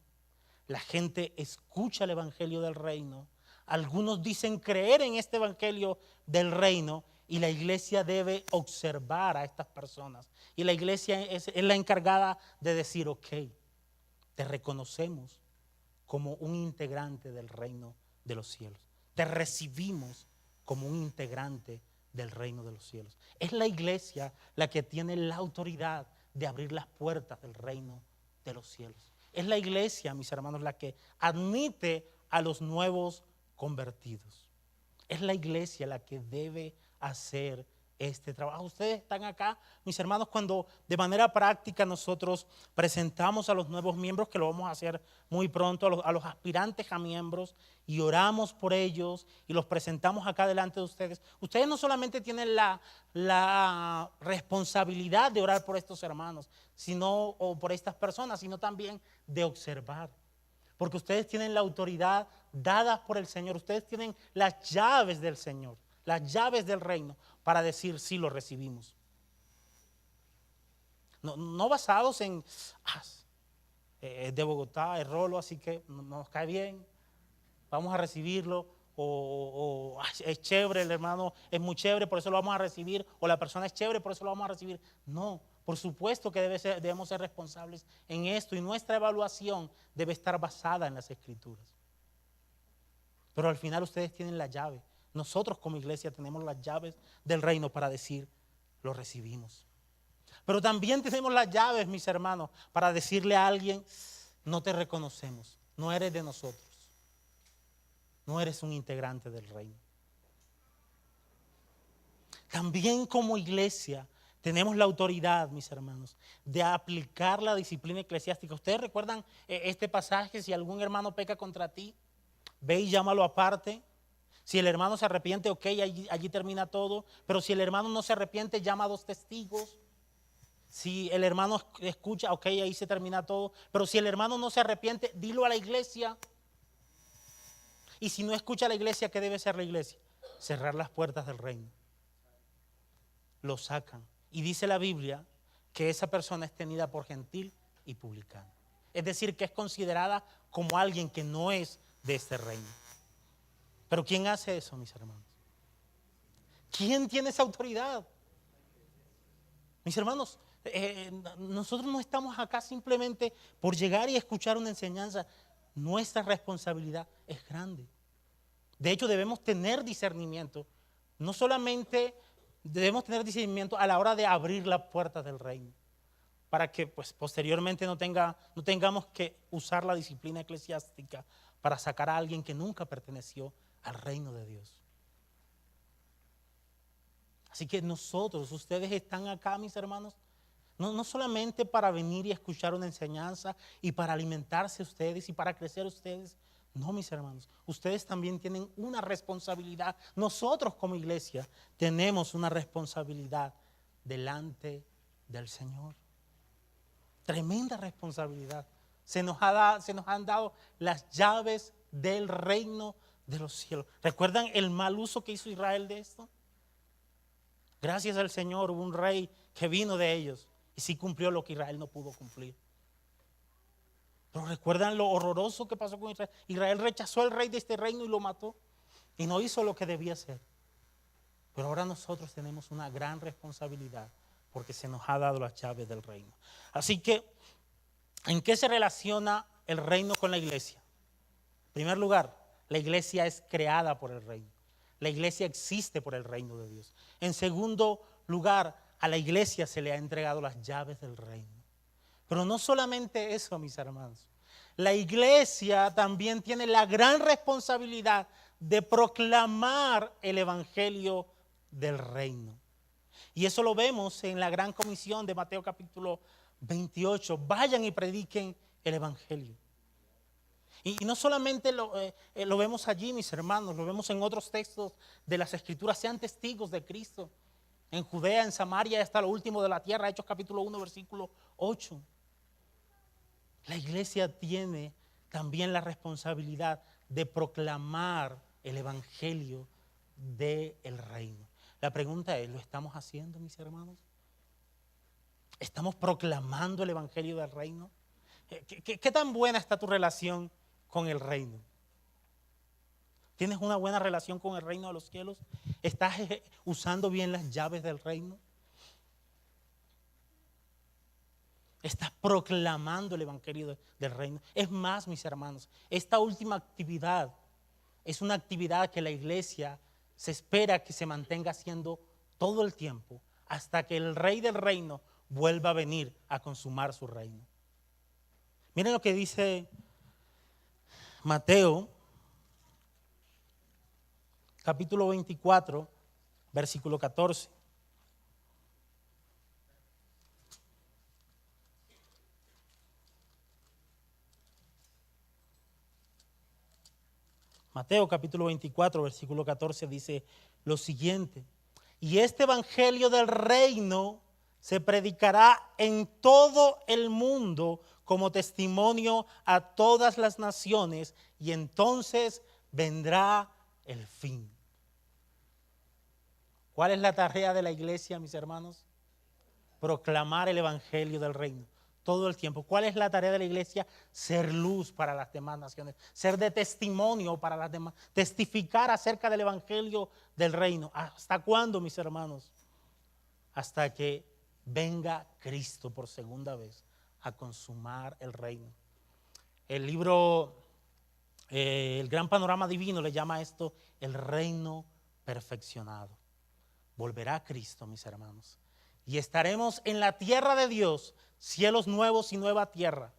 A: la gente escucha el evangelio del reino, algunos dicen creer en este evangelio del reino y la iglesia debe observar a estas personas. Y la iglesia es la encargada de decir, ok, te reconocemos como un integrante del reino de los cielos. Te recibimos como un integrante del reino de los cielos. Es la iglesia la que tiene la autoridad de abrir las puertas del reino de los cielos. Es la iglesia, mis hermanos, la que admite a los nuevos convertidos. Es la iglesia la que debe hacer este trabajo. Ustedes están acá, mis hermanos, cuando de manera práctica nosotros presentamos a los nuevos miembros, que lo vamos a hacer muy pronto, a los aspirantes a miembros, y oramos por ellos y los presentamos acá delante de ustedes. Ustedes no solamente tienen la responsabilidad de orar por estos hermanos, o por estas personas, sino también de observar. Porque ustedes tienen la autoridad dada por el Señor, ustedes tienen las llaves del Señor. las llaves del reino para decir sí lo recibimos. No basados en, es de Bogotá, es Rolo, así que nos cae bien, vamos a recibirlo, o es chévere, el hermano es muy chévere, por eso lo vamos a recibir, o la persona es chévere, por eso lo vamos a recibir. No, por supuesto que debemos ser responsables en esto, y nuestra evaluación debe estar basada en las Escrituras. Pero al final ustedes tienen la llave. Nosotros como iglesia tenemos las llaves del reino para decir, lo recibimos. Pero también tenemos las llaves, mis hermanos, para decirle a alguien, no te reconocemos, no eres de nosotros, no eres un integrante del reino. También como iglesia tenemos la autoridad, mis hermanos, de aplicar la disciplina eclesiástica. ¿Ustedes recuerdan este pasaje? Si algún hermano peca contra ti, ve y llámalo aparte. Si el hermano se arrepiente, ok, allí termina todo. Pero si el hermano no se arrepiente, llama a 2 testigos. Si el hermano escucha, ok, ahí se termina todo. Pero si el hermano no se arrepiente, dilo a la iglesia. Y si no escucha a la iglesia, ¿qué debe hacer la iglesia? Cerrar las puertas del reino. Lo sacan. Y dice la Biblia que esa persona es tenida por gentil y publicano. Es decir, que es considerada como alguien que no es de este reino. Pero ¿quién hace eso, mis hermanos? ¿Quién tiene esa autoridad? Mis hermanos, nosotros no estamos acá simplemente por llegar y escuchar una enseñanza. Nuestra responsabilidad es grande. De hecho, debemos tener discernimiento. No solamente debemos tener discernimiento a la hora de abrir las puertas del reino, para que pues, posteriormente no tengamos que usar la disciplina eclesiástica para sacar a alguien que nunca perteneció al reino de Dios. Así que ustedes están acá, mis hermanos, no solamente para venir y escuchar una enseñanza y para alimentarse ustedes y para crecer ustedes. No, mis hermanos, ustedes también tienen una responsabilidad. Nosotros como iglesia tenemos una responsabilidad delante del Señor. Tremenda responsabilidad. Se nos han dado las llaves del reino de los cielos. ¿Recuerdan el mal uso que hizo Israel de esto? Gracias al Señor hubo un rey que vino de ellos y sí cumplió lo que Israel no pudo cumplir. Pero recuerdan lo horroroso que pasó con Israel. Israel rechazó al rey de este reino y lo mató y no hizo lo que debía hacer. Pero ahora nosotros tenemos una gran responsabilidad porque se nos ha dado las llaves del reino. Así que, ¿en qué se relaciona el reino con la iglesia? En primer lugar, la iglesia es creada por el reino. La iglesia existe por el reino de Dios. En segundo lugar, a la iglesia se le ha entregado las llaves del reino. Pero no solamente eso, mis hermanos. La iglesia también tiene la gran responsabilidad de proclamar el evangelio del reino. Y eso lo vemos en la gran comisión de Mateo capítulo 28. Vayan y prediquen el evangelio. Y no solamente lo vemos allí, mis hermanos, lo vemos en otros textos de las Escrituras. Sean testigos de Cristo en Judea, en Samaria, hasta lo último de la tierra. Hechos capítulo 1, versículo 8. La iglesia tiene también la responsabilidad de proclamar el evangelio del reino. La pregunta es, ¿lo estamos haciendo, mis hermanos? ¿Estamos proclamando el evangelio del reino? ¿Qué tan buena está tu relación con el reino? ¿Tienes una buena relación con el reino de los cielos? ¿Estás usando bien las llaves del reino? ¿Estás proclamando el evangelio del reino? Es más, mis hermanos, esta última actividad es una actividad que la iglesia se espera que se mantenga haciendo todo el tiempo hasta que el rey del reino vuelva a venir a consumar su reino. Miren lo que dice Mateo, capítulo 24, versículo 14. Mateo capítulo 24, versículo 14 dice lo siguiente: y este evangelio del reino se predicará en todo el mundo como testimonio a todas las naciones, y entonces vendrá el fin. ¿Cuál es la tarea de la iglesia, mis hermanos? Proclamar el evangelio del reino todo el tiempo. ¿Cuál es la tarea de la iglesia? Ser luz para las demás naciones, ser de testimonio para las demás, testificar acerca del evangelio del reino. ¿Hasta cuándo, mis hermanos? Hasta que venga Cristo por segunda vez a consumar el reino. El libro, el Gran Panorama Divino le llama a esto el reino perfeccionado. Volverá Cristo, mis hermanos, y estaremos en la tierra de Dios, cielos nuevos y nueva tierra,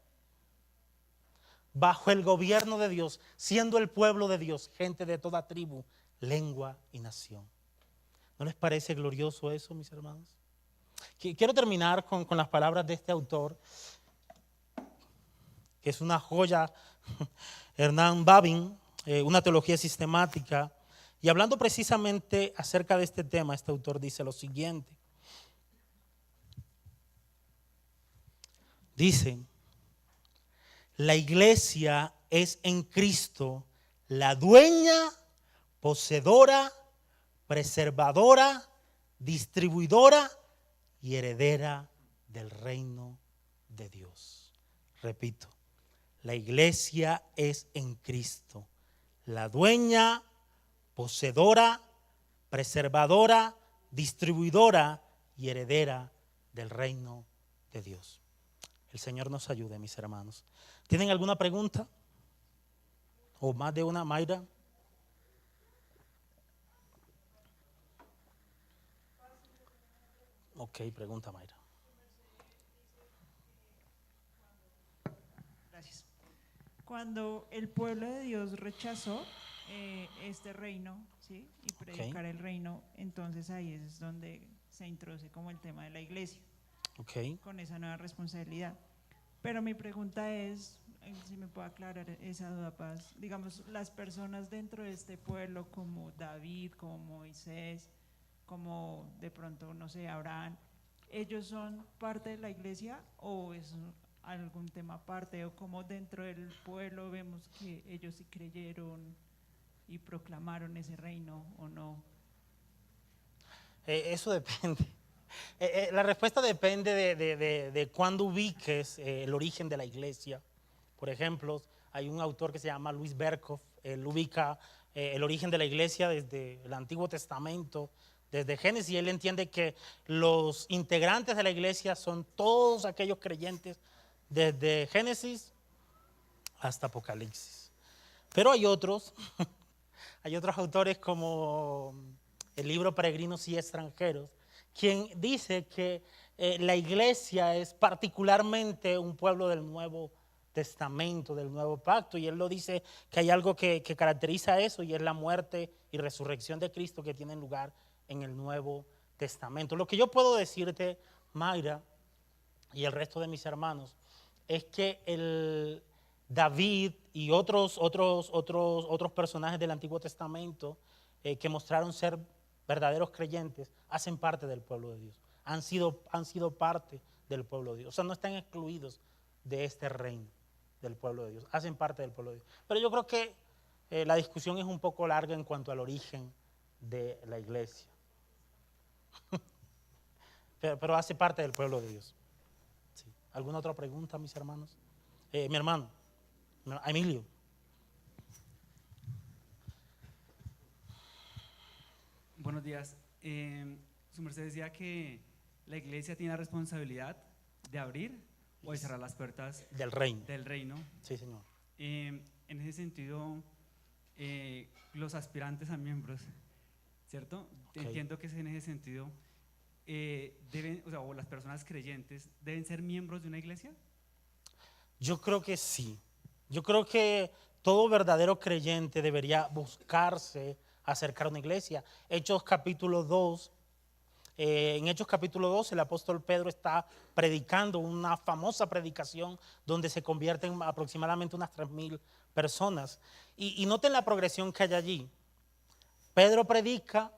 A: bajo el gobierno de Dios, siendo el pueblo de Dios, gente de toda tribu, lengua y nación. ¿No les parece glorioso eso, mis hermanos? Quiero terminar con las palabras de este autor, que es una joya, Hernán Babin, una teología sistemática. Y hablando precisamente acerca de este tema, este autor dice lo siguiente. Dice, la iglesia es en Cristo la dueña, poseedora, preservadora, distribuidora y heredera del reino de Dios. Repito, la iglesia es en Cristo la dueña, poseedora, preservadora, distribuidora y heredera del reino de Dios. El Señor nos ayude, mis hermanos. ¿Tienen alguna pregunta? ¿O más de una, Mayra? Ok, pregunta, Mayra.
B: Gracias. Cuando el pueblo de Dios rechazó este reino, ¿sí? Y predicar el reino, entonces ahí es donde se introduce como el tema de la iglesia. Con esa nueva responsabilidad. Pero mi pregunta es, si me puedo aclarar esa duda, Paz. Digamos, las personas dentro de este pueblo, como David, como Moisés, como de pronto, no sé, Abraham, ¿ellos son parte de la iglesia o es algún tema aparte? O como dentro del pueblo vemos que ellos sí creyeron y proclamaron ese reino o no.
A: Eso depende. La respuesta depende de cuándo ubiques el origen de la iglesia. Por ejemplo, hay un autor que se llama Luis Berkhoff, él ubica el origen de la iglesia desde el Antiguo Testamento, desde Génesis, y él entiende que los integrantes de la iglesia son todos aquellos creyentes desde Génesis hasta Apocalipsis. Pero hay otros autores como el libro Peregrinos y Extranjeros, quien dice que la iglesia es particularmente un pueblo del Nuevo Testamento, del Nuevo Pacto, y él lo dice que hay algo que caracteriza eso, y es la muerte y resurrección de Cristo que tienen lugar en el Nuevo Testamento. Lo que yo puedo decirte, Mayra, y el resto de mis hermanos, es que el David y otros personajes del Antiguo Testamento que mostraron ser verdaderos creyentes, hacen parte del pueblo de Dios, han sido parte del pueblo de Dios, o sea, no están excluidos de este reino del pueblo de Dios, hacen parte del pueblo de Dios. Pero yo creo que la discusión es un poco larga en cuanto al origen de la iglesia, pero hace parte del pueblo de Dios. Sí. ¿Alguna otra pregunta, mis hermanos? Mi hermano, Emilio.
N: Buenos días. Su merced decía que la iglesia tiene la responsabilidad de abrir o de cerrar las puertas
A: del reino.
N: Sí, señor. En ese sentido, los aspirantes a miembros, ¿cierto? Entiendo que en ese sentido o las personas creyentes deben ser miembros de una iglesia.
A: Yo creo que sí. Yo creo que todo verdadero creyente debería buscarse acercar a una iglesia. Hechos capítulo 2, en Hechos capítulo 2 el apóstol Pedro está predicando una famosa predicación donde se convierten aproximadamente unas 3,000 personas. Y noten la progresión que hay allí. Pedro predica,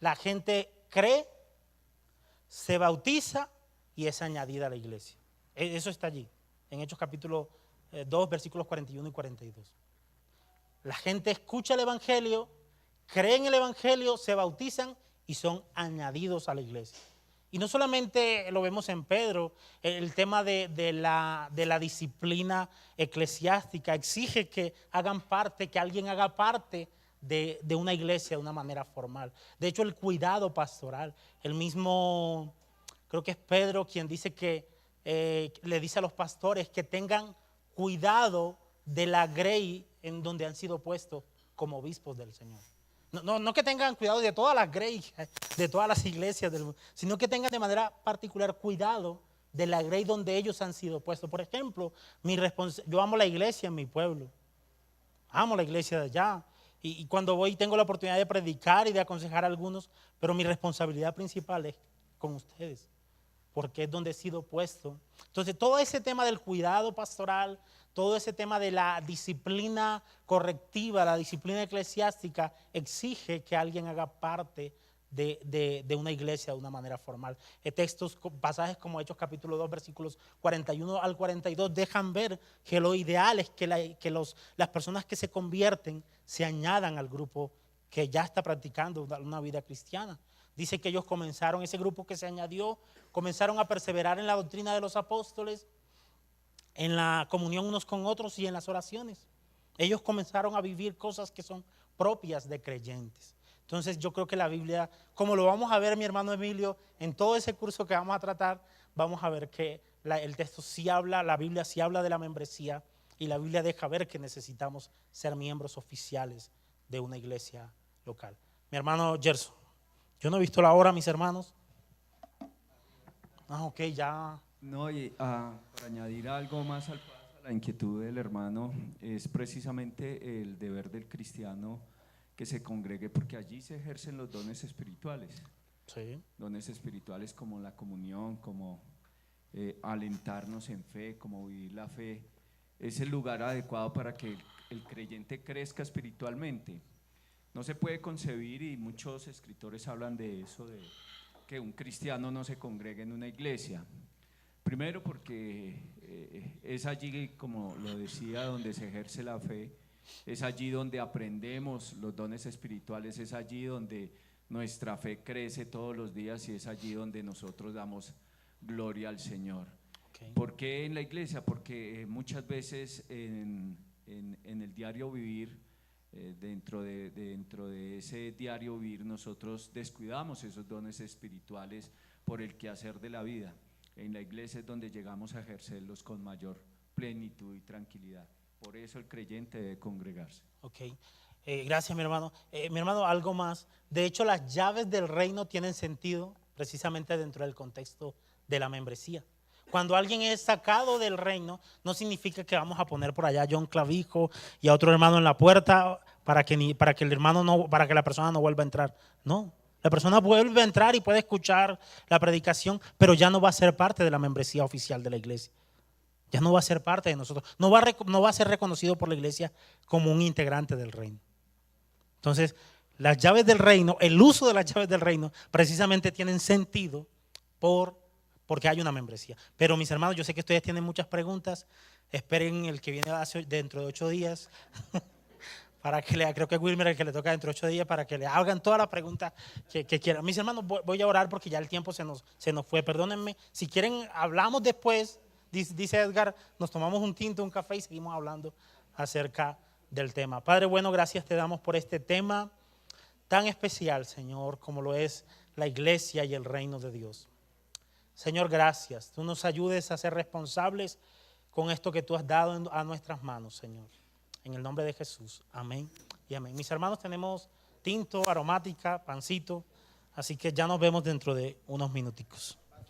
A: la gente cree, se bautiza y es añadida a la iglesia. Eso está allí, en Hechos capítulo 2, versículos 41 y 42. La gente escucha el evangelio, creen el evangelio, se bautizan y son añadidos a la iglesia. Y no solamente lo vemos en Pedro, el tema de la disciplina eclesiástica exige que hagan parte, que alguien haga parte de una iglesia de una manera formal. De hecho, el cuidado pastoral, el mismo, creo que es Pedro quien dice que le dice a los pastores que tengan cuidado de la grey en donde han sido puestos como obispos del Señor. No que tengan cuidado de todas las grey, de todas las iglesias del mundo, sino que tengan de manera particular cuidado de la grey donde ellos han sido puestos. Por ejemplo, yo amo la iglesia en mi pueblo, amo la iglesia de allá, y cuando voy tengo la oportunidad de predicar y de aconsejar a algunos, pero mi responsabilidad principal es con ustedes, porque es donde he sido puesto. Entonces, todo ese tema del cuidado pastoral, todo ese tema de la disciplina correctiva, la disciplina eclesiástica, exige que alguien haga parte de una iglesia de una manera formal. Textos, pasajes como Hechos capítulo 2, versículos 41 al 42, dejan ver que lo ideal es que las personas que se convierten se añadan al grupo que ya está practicando una vida cristiana. Dice que ellos comenzaron, ese grupo que se añadió, comenzaron a perseverar en la doctrina de los apóstoles, en la comunión unos con otros y en las oraciones. Ellos comenzaron a vivir cosas que son propias de creyentes. Entonces yo creo que la Biblia, como lo vamos a ver mi hermano Emilio, en todo ese curso que vamos a tratar, vamos a ver que el texto sí habla, la Biblia sí habla de la membresía, y la Biblia deja ver que necesitamos ser miembros oficiales de una iglesia local. Mi hermano Gerson, yo no he visto la hora, mis hermanos. Ok, ya.
O: No, y para añadir algo más a la inquietud del hermano, es precisamente el deber del cristiano que se congregue, porque allí se ejercen los dones espirituales.
A: Sí.
O: Dones espirituales como la comunión, como alentarnos en fe, como vivir la fe. Es el lugar adecuado para que el creyente crezca espiritualmente. No se puede concebir, y muchos escritores hablan de eso, de que un cristiano no se congregue en una iglesia. Primero porque es allí, como lo decía, donde se ejerce la fe, es allí donde aprendemos los dones espirituales, es allí donde nuestra fe crece todos los días, y es allí donde nosotros damos gloria al Señor. Okay. ¿Por qué en la iglesia? Porque muchas veces en el diario vivir, dentro de ese diario vivir, nosotros descuidamos esos dones espirituales por el quehacer de la vida. En la iglesia es donde llegamos a ejercerlos con mayor plenitud y tranquilidad. Por eso el creyente debe congregarse.
A: Ok, gracias mi hermano. Mi hermano, algo más. De hecho, las llaves del reino tienen sentido precisamente dentro del contexto de la membresía. Cuando alguien es sacado del reino, no significa que vamos a poner por allá a John Clavijo y a otro hermano en la puerta para que la persona no vuelva a entrar. No. La persona vuelve a entrar y puede escuchar la predicación, pero ya no va a ser parte de la membresía oficial de la iglesia. Ya no va a ser parte de nosotros. No va a ser reconocido por la iglesia como un integrante del reino. Entonces, las llaves del reino, el uso de las llaves del reino, precisamente tienen sentido porque hay una membresía. Pero mis hermanos, yo sé que ustedes tienen muchas preguntas. Esperen el que viene dentro de 8 días. Creo que Wilmer el que le toca dentro de 8 días, para que le hagan todas las preguntas que quieran. Mis hermanos, voy a orar porque ya el tiempo se nos fue. Perdónenme. Si quieren, hablamos después. Dice Edgar, nos tomamos un tinto, un café y seguimos hablando acerca del tema. Padre bueno, gracias te damos por este tema tan especial, Señor, como lo es la iglesia y el reino de Dios. Señor, gracias. Tú nos ayudes a ser responsables con esto que tú has dado a nuestras manos, Señor. En el nombre de Jesús. Amén y amén. Mis hermanos, tenemos tinto, aromática, pancito, así que ya nos vemos dentro de unos minuticos.